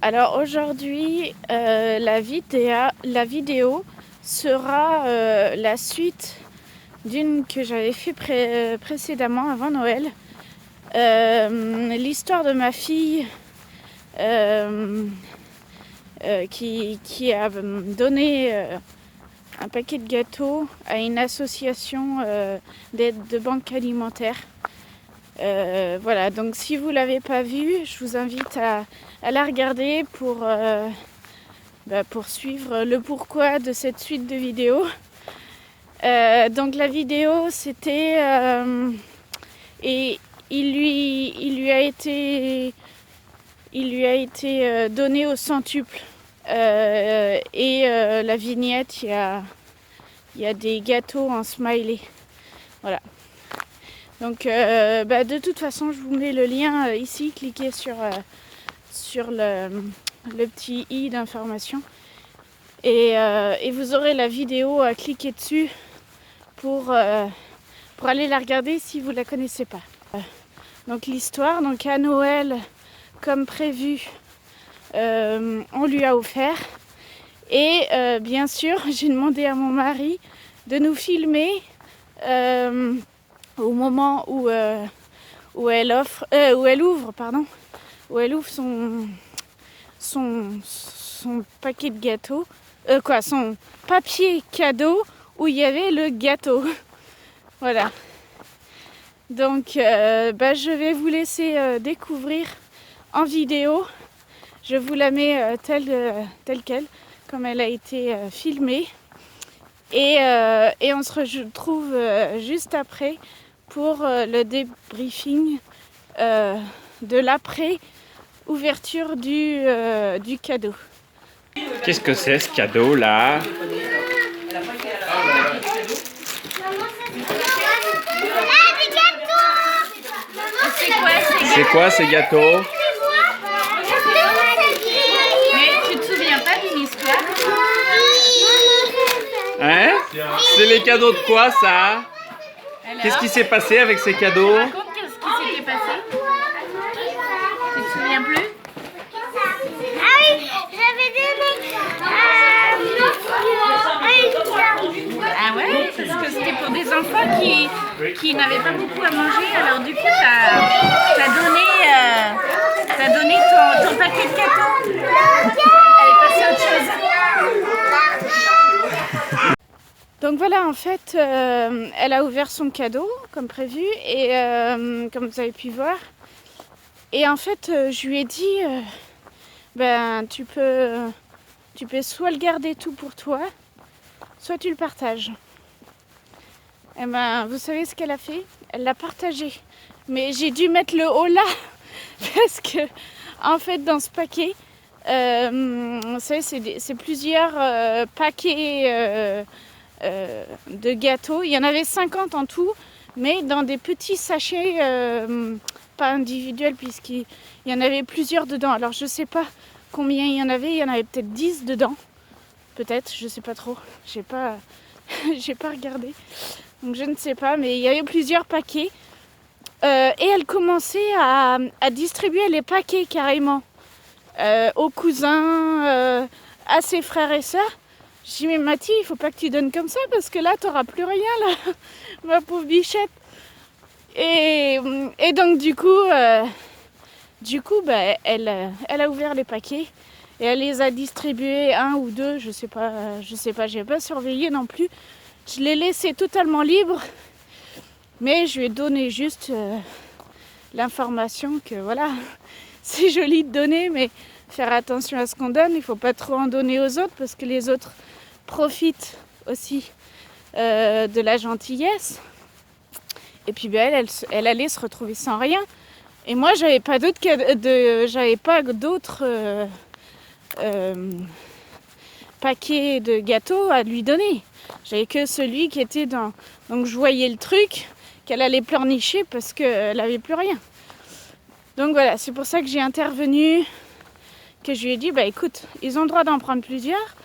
Alors aujourd'hui, la vidéo sera la suite d'une que j'avais fait précédemment avant Noël. L'histoire de ma fille qui a donné un paquet de gâteaux à une association d'aide de banque alimentaire. Voilà, donc si vous ne l'avez pas vue, je vous invite à la regarder pour suivre le pourquoi de cette suite de vidéos. Donc la vidéo, c'était... et il lui a été donné au centuple. La vignette, il y a des gâteaux en smiley. Voilà. Donc de toute façon, je vous mets le lien ici. Cliquez sur le petit i d'information. Et vous aurez la vidéo à cliquer dessus pour aller la regarder si vous ne la connaissez pas. Donc l'histoire, donc à Noël, comme prévu, on lui a offert. Et bien sûr, j'ai demandé à mon mari de nous filmer au moment où elle ouvre son paquet de gâteaux, son papier cadeau où il y avait le gâteau. Voilà. Donc je vais vous laisser découvrir en vidéo. Je vous la mets telle quelle, comme elle a été filmée. Et on se retrouve juste après pour le débriefing de l'après-ouverture du cadeau. Qu'est-ce que c'est ce cadeau là? C'est quoi ces gâteaux? Mais tu te souviens pas d'une histoire? Hein? C'est les cadeaux de quoi ça? Qu'est-ce qui s'est passé avec ces cadeaux? Raconte qu'est-ce qui s'était passé? Tu te souviens plus? Ah oui, j'avais donné Ah ouais? Parce que c'était pour des enfants qui n'avaient pas beaucoup à manger. Alors du coup, t'as donné ton paquet de gâteaux. Allez, passez à autre chose. Donc voilà, en fait, elle a ouvert son cadeau, comme prévu, et comme vous avez pu voir. Et en fait, je lui ai dit, tu peux soit le garder tout pour toi, soit tu le partages. Et vous savez ce qu'elle a fait? Elle l'a partagé. Mais j'ai dû mettre le haut là, parce que, en fait, dans ce paquet, vous savez, c'est plusieurs paquets de gâteaux. Il y en avait 50 en tout, mais dans des petits sachets, pas individuels, puisqu'il y en avait plusieurs dedans. Alors je sais pas combien il y en avait peut-être 10 dedans. Peut-être, je sais pas trop. J'ai pas regardé. Donc je ne sais pas, mais il y avait plusieurs paquets. Et elle commençait à distribuer les paquets carrément aux cousins, à ses frères et sœurs. Je dis, mais Mathie, il faut pas que tu donnes comme ça parce que là, tu n'auras plus rien, là, ma pauvre bichette. Et donc, du coup, elle a ouvert les paquets et elle les a distribués, un ou deux, je sais pas, j'ai pas surveillé non plus. Je l'ai laissé totalement libre, mais je lui ai donné juste l'information que voilà, c'est joli de donner, mais faire attention à ce qu'on donne, il faut pas trop en donner aux autres parce que les autres profitent aussi de la gentillesse. Et puis elle allait se retrouver sans rien. Et moi, j'avais pas d'autres paquets de gâteaux à lui donner. J'avais que celui qui était dans... Donc je voyais le truc qu'elle allait pleurnicher parce qu'elle avait plus rien. Donc voilà, c'est pour ça que j'ai intervenu, que je lui ai dit, écoute, ils ont le droit d'en prendre plusieurs,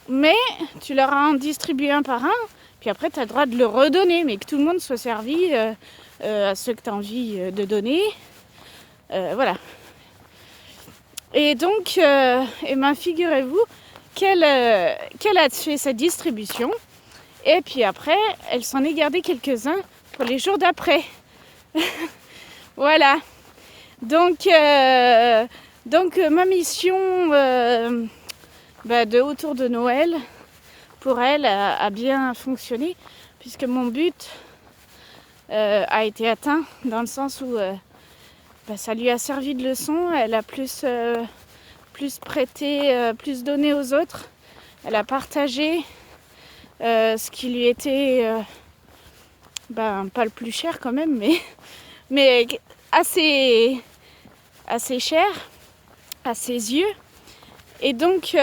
mais tu leur en distribues un par un, puis après tu as le droit de le redonner, mais que tout le monde soit servi à ceux que tu as envie de donner. Voilà. Et donc, eh ben, figurez-vous qu'elle a fait sa distribution. Et puis après, elle s'en est gardée quelques-uns pour les jours d'après. Voilà. Donc ma mission de autour de Noël, pour elle, a bien fonctionné, puisque mon but a été atteint, dans le sens où ça lui a servi de leçon. Elle a plus prêté, plus donné aux autres. Elle a partagé ce qui lui était pas le plus cher quand même, mais assez cher à ses yeux. Et donc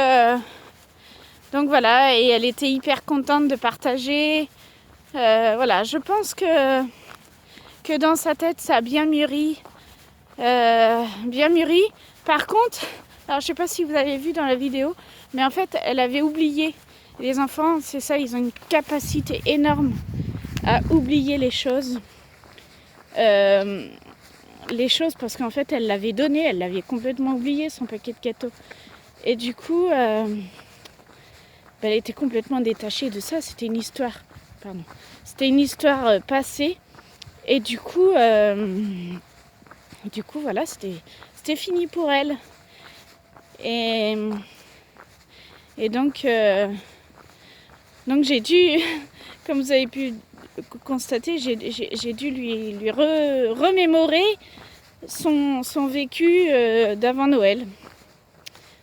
voilà, et elle était hyper contente de partager. Voilà, je pense que dans sa tête ça a bien mûri. Par contre, alors je sais pas si vous avez vu dans la vidéo, mais en fait elle avait oublié. Les enfants, c'est ça, ils ont une capacité énorme à oublier les choses. Parce qu'en fait elle l'avait donné, elle l'avait complètement oublié, son paquet de gâteaux. Et du coup, elle était complètement détachée de ça. C'était une histoire, passée. Et du coup, voilà, c'était fini pour elle. Et donc j'ai dû, comme vous avez pu constater, j'ai dû lui remémorer son vécu d'avant Noël.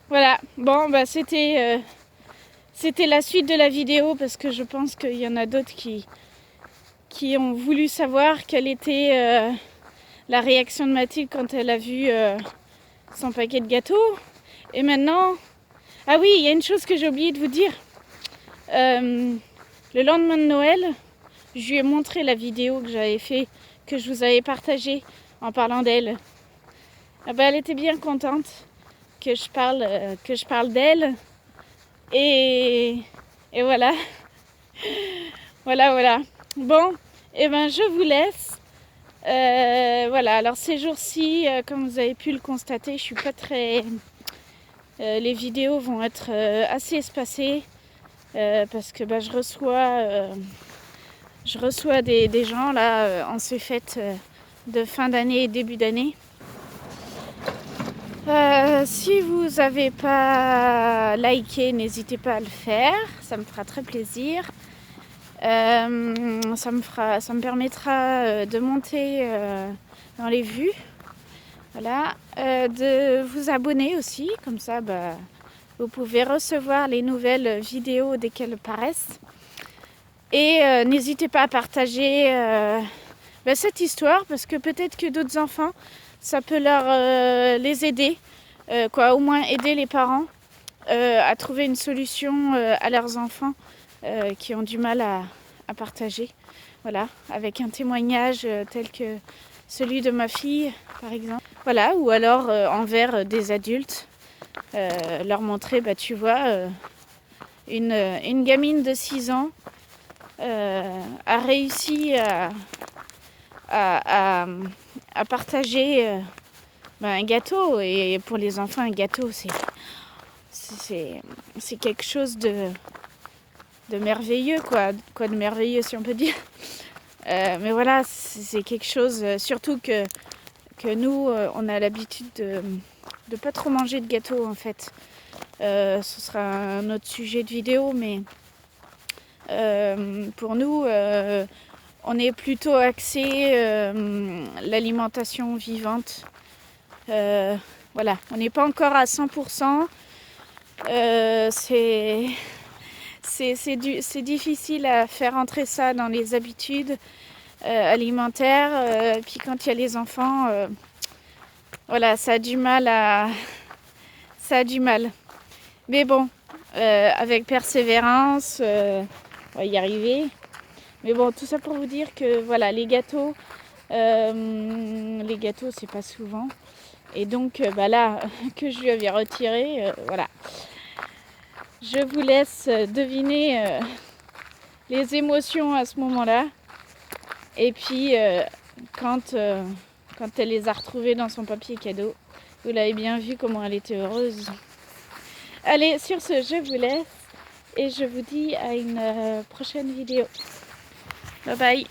Voilà, bon, c'était la suite de la vidéo, parce que je pense qu'il y en a d'autres qui ont voulu savoir quelle était la réaction de Mathilde quand elle a vu son paquet de gâteaux. Et maintenant, ah oui, il y a une chose que j'ai oublié de vous dire. Le lendemain de Noël, je lui ai montré la vidéo que j'avais fait, que je vous avais partagée en parlant d'elle. Elle était bien contente que je parle d'elle. Et voilà. Voilà. Bon, et je vous laisse. Voilà, alors ces jours-ci, comme vous avez pu le constater, je suis pas très... les vidéos vont être assez espacées, parce que je reçois des gens là en ces fêtes de fin d'année et début d'année. Si vous n'avez pas liké, n'hésitez pas à le faire, ça me fera très plaisir. Ça me permettra de monter dans les vues. Voilà, de vous abonner aussi, comme ça vous pouvez recevoir les nouvelles vidéos dès qu'elles paraissent. Et n'hésitez pas à partager cette histoire, parce que peut-être que d'autres enfants, ça peut les aider, au moins aider les parents à trouver une solution à leurs enfants qui ont du mal à partager. Voilà, avec un témoignage tel que celui de ma fille, par exemple. Voilà, ou alors envers des adultes, leur montrer, tu vois, une gamine de 6 ans a réussi à partager un gâteau. Et pour les enfants, un gâteau, c'est quelque chose de merveilleux, quoi de merveilleux, si on peut dire. Mais voilà, c'est quelque chose, surtout que nous, on a l'habitude de pas trop manger de gâteaux, en fait. Ce sera un autre sujet de vidéo, mais pour nous, on est plutôt axé l'alimentation vivante. Voilà, on n'est pas encore à 100%. C'est difficile à faire entrer ça dans les habitudes alimentaires. Puis quand il y a les enfants, voilà, ça a du mal. Mais bon, avec persévérance, on va y arriver. Mais bon, tout ça pour vous dire que voilà, les gâteaux, c'est pas souvent. Et donc là, que je lui avais retiré, voilà. Je vous laisse deviner les émotions à ce moment-là. Et puis, quand elle les a retrouvées dans son papier cadeau, Vous l'avez bien vu comment elle était heureuse. Allez, sur ce, je vous laisse et je vous dis à une prochaine vidéo. Bye bye.